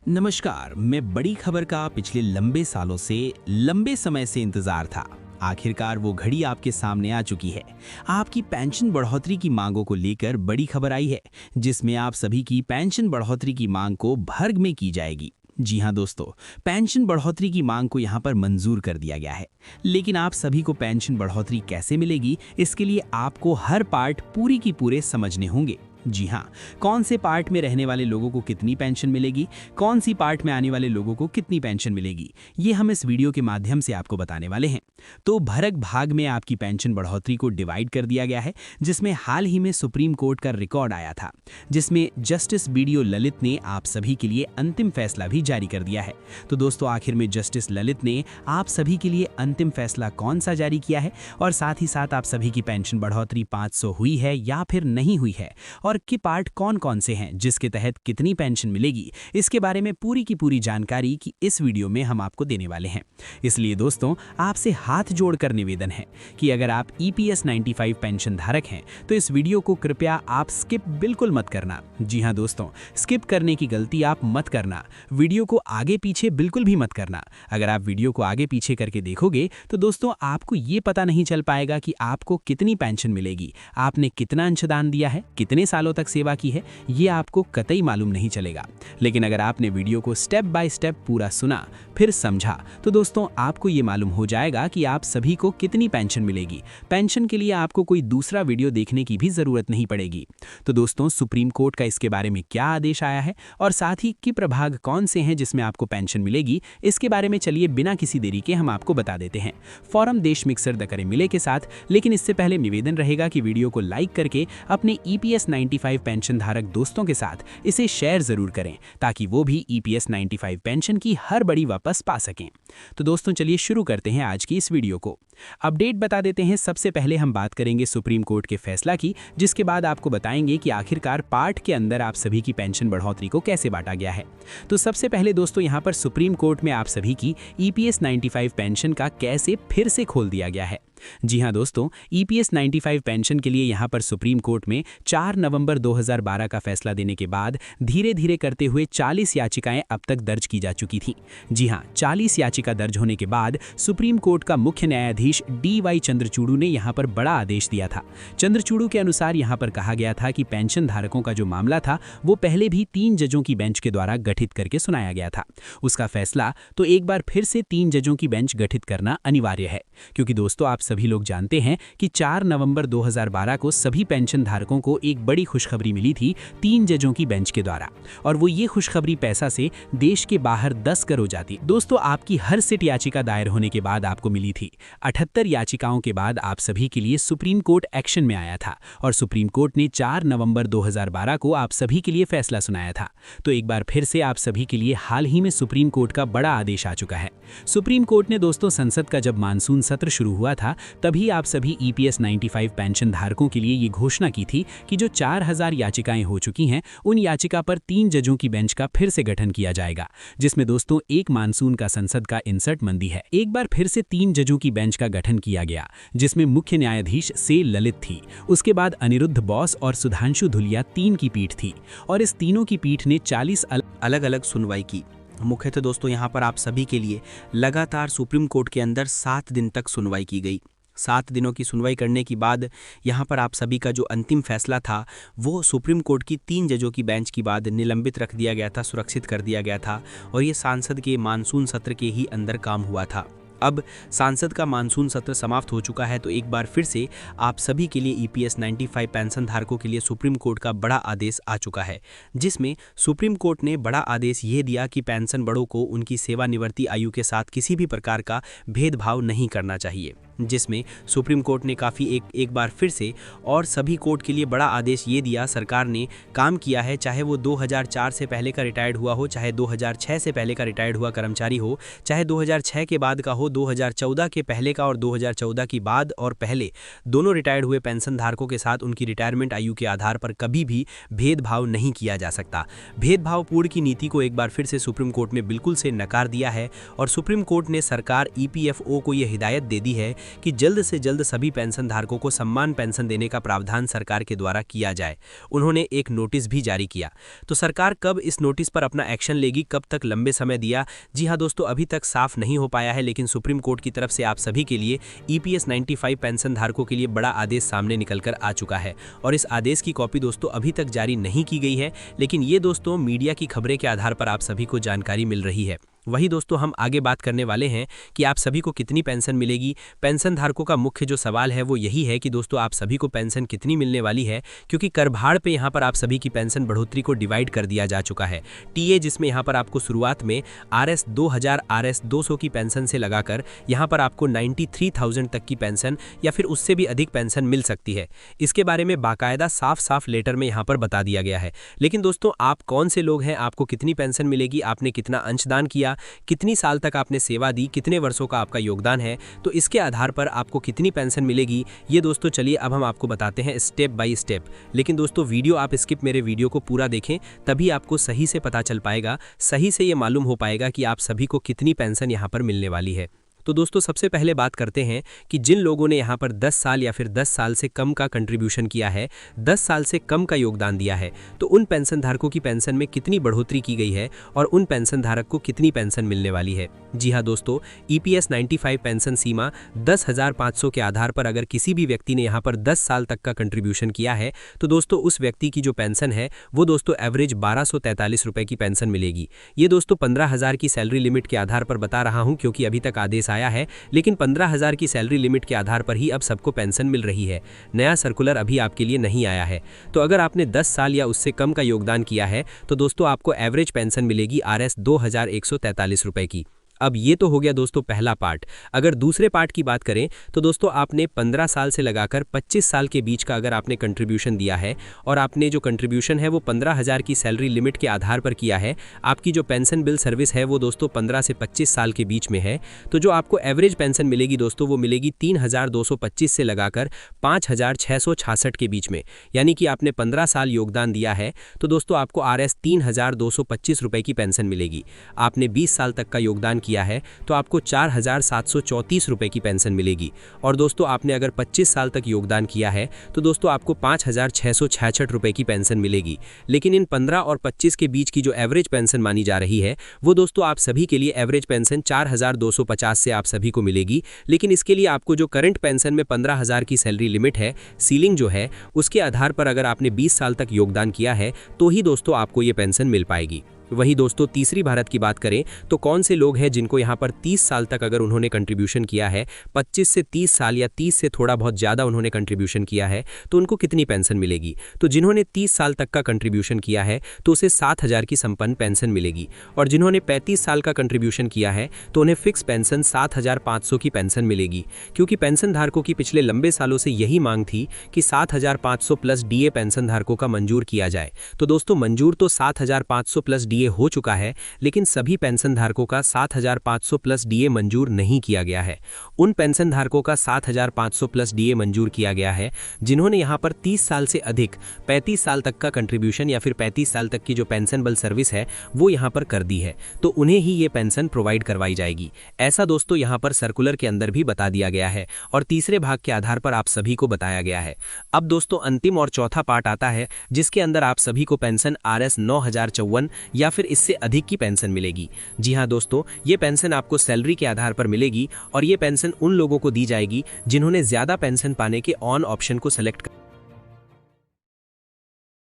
नमस्कार। मैं बड़ी खबर का पिछले लंबे समय से इंतजार था। आखिरकार वो घड़ी आपके सामने आ चुकी है। आपकी पेंशन बढ़ोतरी की मांगों को लेकर बड़ी खबर आई है, जिसमें आप सभी की पेंशन बढ़ोतरी की मांग को भर्ग में की जाएगी। जी हां दोस्तों, पेंशन बढ़ोतरी की मांग को यहां पर मंजूर कर दिया गया है। लेकिन आप सभी को पेंशन बढ़ोतरी कैसे मिलेगी, इसके लिए आपको हर पार्ट पूरी की पूरे समझने होंगे। जी हाँ, कौन से पार्ट में रहने वाले लोगों को कितनी पेंशन मिलेगी, कौन सी पार्ट में आने वाले लोगों को कितनी पेंशन मिलेगी, ये हम इस वीडियो के माध्यम से आपको बताने वाले हैं। तो भरक भाग में आपकी पेंशन बढ़ोतरी को डिवाइड कर दिया गया है, जिसमें हाल ही में सुप्रीम कोर्ट का रिकॉर्ड आया था, जिसमें जस्टिस BDO ललित ने आप सभी के लिए अंतिम फैसला भी जारी कर दिया है। तो दोस्तों, आखिर में जस्टिस ललित ने आप सभी के लिए अंतिम फैसला कौन सा जारी किया है, और साथ ही साथ आप सभी की पेंशन बढ़ोतरी 500 हुई है या फिर नहीं हुई है, और के पार्ट कौन कौन से हैं जिसके तहत कितनी पेंशन मिलेगी, इसके बारे में पूरी की पूरी जानकारी की इस वीडियो में हम आपको देने वाले हैं। इसलिए दोस्तों, आपसे हाथ जोड़कर निवेदन है कि अगर आप EPS 95 पेंशन धारक हैं तो इस वीडियो को कृपया आप स्किप बिल्कुल मत करना। जी हां दोस्तों, स्किप करने की गलती आप मत करना। वीडियो को आगे पीछे बिल्कुल भी मत करना। अगर आप वीडियो को आगे पीछे करके देखोगे तो दोस्तों, आपको ये पता नहीं चल पाएगा कि आपको कितनी पेंशन मिलेगी, आपने कितना अंशदान दिया है, कितने सालों तक सेवा की है, ये आपको कतई मालूम नहीं चलेगा। लेकिन अगर आपने वीडियो को स्टेप बाय स्टेप पूरा सुना, फिर समझा, तो दोस्तों आपको ये मालूम हो जाएगा कि आप सभी को कितनी पेंशन मिलेगी। पेंशन के लिए आपको कोई दूसरा वीडियो देखने की भी जरूरत नहीं पड़ेगी। तो दोस्तों, सुप्रीम कोर्ट का इसके बारे में क्या आदेश आया है और साथ ही कि प्रभाग कौन से हैं जिसमें आपको पेंशन मिलेगी, इसके बारे में चलिए बिना किसी देरी के हम आपको बता देते हैं। फॉरम देश मिक्सर द करे मिले के साथ। लेकिन इससे पहले निवेदन रहेगा कि वीडियो को लाइक करके अपने EPS 95 पेंशन धारक दोस्तों के साथ इसे शेयर जरूर करें, ताकि वो भी EPS 95 पेंशन की हर बड़ी वापस पा सकें। तो दोस्तों, चलिए शुरू करते हैं आज की इस वीडियो को। अपडेट बता देते हैं। सबसे पहले हम बात करेंगे सुप्रीम कोर्ट के फैसला की, जिसके बाद आपको बताएंगे कि आखिरकार पार्ट के अंदर आप सभी की पेंशन बढ़ोतरी को कैसे बांटा गया है। तो सबसे पहले दोस्तों, यहाँ पर सुप्रीम कोर्ट में आप सभी की EPS 95 पेंशन का कैसे फिर से खोल दिया गया है। जी हां दोस्तों, EPS 95 पेंशन के लिए यहां पर सुप्रीम कोर्ट में 4 नवंबर 2012 का फैसला देने के बाद धीरे धीरे करते हुए 40 याचिकाएं अब तक दर्ज की जा चुकी थीं। जी हां, 40 याचिका दर्ज होने के बाद सुप्रीम कोर्ट का मुख्य न्यायाधीश DY चंद्रचूड़ ने यहां पर बड़ा आदेश दिया था। चंद्रचूड़ के अनुसार यहां पर कहा गया था कि पेंशन धारकों का जो मामला था वो पहले भी 3 जजों की बेंच के द्वारा गठित करके सुनाया गया था। उसका फैसला तो एक बार फिर से 3 जजों की बेंच गठित करना अनिवार्य है, क्योंकि दोस्तों आप सभी लोग जानते हैं कि 4 नवंबर 2012 को सभी पेंशन धारकों को एक बड़ी खुशखबरी मिली थी 3 जजों की बेंच के द्वारा, और वो ये खुशखबरी पैसा से देश के बाहर 10 करोड़ जाती। दोस्तों, आपकी हर सिट याचिका दायर होने के बाद आपको मिली थी। 78 याचिकाओं के बाद आप सभी के लिए सुप्रीम कोर्ट एक्शन में आया था, और सुप्रीम कोर्ट ने 4 नवंबर 2012 को आप सभी के लिए फैसला सुनाया था। तो एक बार फिर से आप सभी के लिए हाल ही में सुप्रीम कोर्ट का बड़ा आदेश आ चुका है। सुप्रीम कोर्ट ने दोस्तों, संसद का जब मानसून सत्र शुरू हुआ था तभी आप सभी EPS 95 पेंशन धारकों के लिए ये घोषणा की थी कि जो 4000 याचिकाएं हो चुकी हैं, उन याचिका पर 3 जजों की बेंच का फिर से गठन किया जाएगा, जिसमें दोस्तों एक मानसून का संसद का इंसर्ट मंदी है। एक बार फिर से 3 जजों की बेंच का गठन किया गया, जिसमें मुख्य न्यायाधीश से ललित थी। उसके बाद अनिरुद्ध बोस और सुधांशु धुलिया 3 की पीठ थी, और इस तीनों की पीठ ने 40 अलग अलग सुनवाई की। मुख्यतः दोस्तों, यहाँ पर आप सभी के लिए लगातार सुप्रीम कोर्ट के अंदर 7 दिन तक सुनवाई की गई। 7 दिनों की सुनवाई करने के बाद यहाँ पर आप सभी का जो अंतिम फैसला था वो सुप्रीम कोर्ट की 3 जजों की बेंच के बाद निलंबित रख दिया गया था, सुरक्षित कर दिया गया था, और ये सांसद के मानसून सत्र के ही अंदर काम हुआ था। अब सांसद का मानसून सत्र समाप्त हो चुका है, तो एक बार फिर से आप सभी के लिए EPS 95 पेंशन धारकों के लिए सुप्रीम कोर्ट का बड़ा आदेश आ चुका है, जिसमें सुप्रीम कोर्ट ने बड़ा आदेश ये दिया कि पेंशन बड़ों को उनकी सेवानिवृत्ति आयु के साथ किसी भी प्रकार का भेदभाव नहीं करना चाहिए, जिसमें सुप्रीम कोर्ट ने काफ़ी एक बार फिर से और सभी कोर्ट के लिए बड़ा आदेश ये दिया। सरकार ने काम किया है, चाहे वो 2004 से पहले का रिटायर्ड हुआ हो, चाहे 2006 से पहले का रिटायर्ड हुआ कर्मचारी हो, चाहे 2006 के बाद का हो, 2014 के पहले का और 2014 की बाद और पहले दोनों रिटायर्ड हुए पेंशन धारकों के साथ उनकी रिटायरमेंट आयु के आधार पर कभी भी भेदभाव नहीं किया जा सकता। भेदभावपूर्ण की नीति को एक बार फिर से सुप्रीम कोर्ट ने बिल्कुल से नकार दिया है, और सुप्रीम कोर्ट ने सरकार EPFO को यह हिदायत दे दी है कि जल्द से जल्द सभी पेंशन धारकों को सम्मान पेंशन देने का प्रावधान सरकार के द्वारा किया जाए। उन्होंने एक नोटिस भी जारी किया। तो सरकार कब इस नोटिस पर अपना एक्शन लेगी, कब तक लंबे समय दिया? जी हाँ दोस्तों, अभी तक साफ नहीं हो पाया है, लेकिन सुप्रीम कोर्ट की तरफ से आप सभी के लिए EPS 95 पेंशन धारकों के लिए बड़ा आदेश सामने निकलकर आ चुका है और इस आदेश की कॉपी दोस्तों अभी तक जारी नहीं की गई है, लेकिन ये दोस्तों मीडिया की खबरें के आधार पर आप सभी को जानकारी मिल रही है। वही दोस्तों हम आगे बात करने वाले हैं कि आप सभी को कितनी पेंशन मिलेगी। पेंशन धारकों का मुख्य जो सवाल है वो यही है कि दोस्तों आप सभी को पेंशन कितनी मिलने वाली है, क्योंकि कर भाड़ पे यहाँ पर आप सभी की पेंशन बढ़ोतरी को डिवाइड कर दिया जा चुका है। टीए जिसमें यहाँ पर आपको शुरुआत में RS 2000 RS 200 की पेंशन से लगाकर यहाँ पर आपको 93,000 तक की पेंशन या फिर उससे भी अधिक पेंशन मिल सकती है। इसके बारे में बाकायदा साफ साफ लेटर में यहाँ पर बता दिया गया है। लेकिन दोस्तों आप कौन से लोग हैं, आपको कितनी पेंशन मिलेगी, आपने कितना अंशदान किया, कितनी साल तक आपने सेवा दी, कितने वर्षों का आपका योगदान है, तो इसके आधार पर आपको कितनी पेंशन मिलेगी, ये दोस्तों चलिए अब हम आपको बताते हैं स्टेप बाय स्टेप। लेकिन दोस्तों वीडियो आप स्किप मेरे वीडियो को पूरा देखें, तभी आपको सही से पता चल पाएगा, सही से ये मालूम हो पाएगा कि आप सभी को कितनी पेंशन यहाँ पर मिलने वाली है। तो दोस्तों सबसे पहले बात करते हैं कि जिन लोगों ने यहाँ पर 10 साल या फिर 10 साल से कम का कंट्रीब्यूशन किया है, 10 साल से कम का योगदान दिया है, तो उन पेंशन धारकों की पेंशन में कितनी बढ़ोतरी की गई है और उन पेंशन धारक को कितनी पेंशन मिलने वाली है। जी हाँ दोस्तों, EPS 95 पेंशन सीमा 10,500 के आधार पर अगर किसी भी व्यक्ति ने यहाँ पर 10 साल तक का कंट्रीब्यूशन किया है तो दोस्तों उस व्यक्ति की जो पेंशन है वो दोस्तों एवरेज 1243 रुपये की पेंशन मिलेगी। ये दोस्तों 15,000 की सैलरी लिमिट के आधार पर बता रहा हूँ, क्योंकि अभी तक आदेश आया है, लेकिन 15,000 की सैलरी लिमिट के आधार पर ही अब सबको पेंशन मिल रही है। नया सर्कुलर अभी आपके लिए नहीं आया है। तो अगर आपने 10 साल या उससे कम का योगदान किया है तो दोस्तों आपको एवरेज पेंशन मिलेगी RS 2,143 रुपये की। अब ये तो हो गया दोस्तों पहला पार्ट। अगर दूसरे पार्ट की बात करें तो दोस्तों आपने 15 साल से लगाकर 25 साल के बीच का अगर आपने कंट्रीब्यूशन दिया है और आपने जो कंट्रीब्यूशन है वो 15,000 की सैलरी लिमिट के आधार पर किया है, आपकी जो पेंशन बिल सर्विस है वो दोस्तों 15 से 25 साल के बीच में है, तो जो आपको एवरेज पेंशन मिलेगी दोस्तों वो मिलेगी 3,225 से लगाकर 5,666 के बीच में। यानी कि आपने 15 साल योगदान दिया है तो दोस्तों आपको RS 3,225 रुपये की पेंशन मिलेगी। आपने 20 साल तक का योगदान किया है तो आपको 4,734 रुपये की पेंशन मिलेगी। और दोस्तों आपने अगर 25 साल तक योगदान किया है तो दोस्तों आपको 5,666 रुपये की पेंशन मिलेगी। लेकिन इन 15 और 25 के बीच की जो एवरेज पेंशन मानी जा रही है वो दोस्तों आप सभी के लिए एवरेज पेंशन 4,250 से आप सभी को मिलेगी। लेकिन इसके लिए आपको जो करंट पेंशन में 15,000 की सैलरी लिमिट है, सीलिंग जो है, उसके आधार पर अगर आपने 20 साल तक योगदान किया है तो ही दोस्तों आपको ये पेंशन मिल पाएगी। वहीं दोस्तों तीसरी भारत की बात करें तो कौन से लोग हैं जिनको यहाँ पर 30 साल तक अगर उन्होंने कंट्रीब्यूशन किया है, 25 से 30 साल या 30 से थोड़ा बहुत ज़्यादा उन्होंने कंट्रीब्यूशन किया है, तो उनको कितनी पेंशन मिलेगी। तो जिन्होंने 30 साल तक का कंट्रीब्यूशन किया है तो उसे 7,000 की संपन्न पेंशन मिलेगी, और जिन्होंने 35 साल का कंट्रीब्यूशन किया है तो उन्हें फिक्स पेंशन 7,500 की पेंशन मिलेगी। क्योंकि पेंशन धारकों की पिछले लंबे सालों से यही मांग थी कि 7,500 प्लस DA पेंशन धारकों का मंजूर किया जाए। तो दोस्तों मंजूर तो 7,500 प्लस DA हो चुका है, लेकिन सभी पेंशन धारकों का 7,500 प्लस DA मंजूर नहीं किया गया है। उन पेंशन धारकों का 7,500 प्लस DA मंजूर किया गया है जिन्होंने यहाँ पर 30 साल से अधिक 35 साल तक का कंट्रीब्यूशन या फिर 35 साल तक की जो पेंशनबल सर्विस है वो यहाँ पर कर दी है, तो उन्हें ही ये पेंशन प्रोवाइड करवाई जाएगी। ऐसा दोस्तों यहाँ पर सर्कुलर के अंदर भी बता दिया गया है और तीसरे भाग के आधार पर आप सभी को बताया गया है। अब दोस्तों अंतिम और चौथा पार्ट आता है जिसके अंदर आप सभी को पेंशन RS 9,054 या फिर इससे अधिक की पेंशन मिलेगी। जी हाँ दोस्तों, ये पेंशन आपको सैलरी के आधार पर मिलेगी और ये पेंशन उन लोगों को दी जाएगी जिन्होंने ज्यादा पेंशन पाने के ऑन ऑप्शन को सेलेक्ट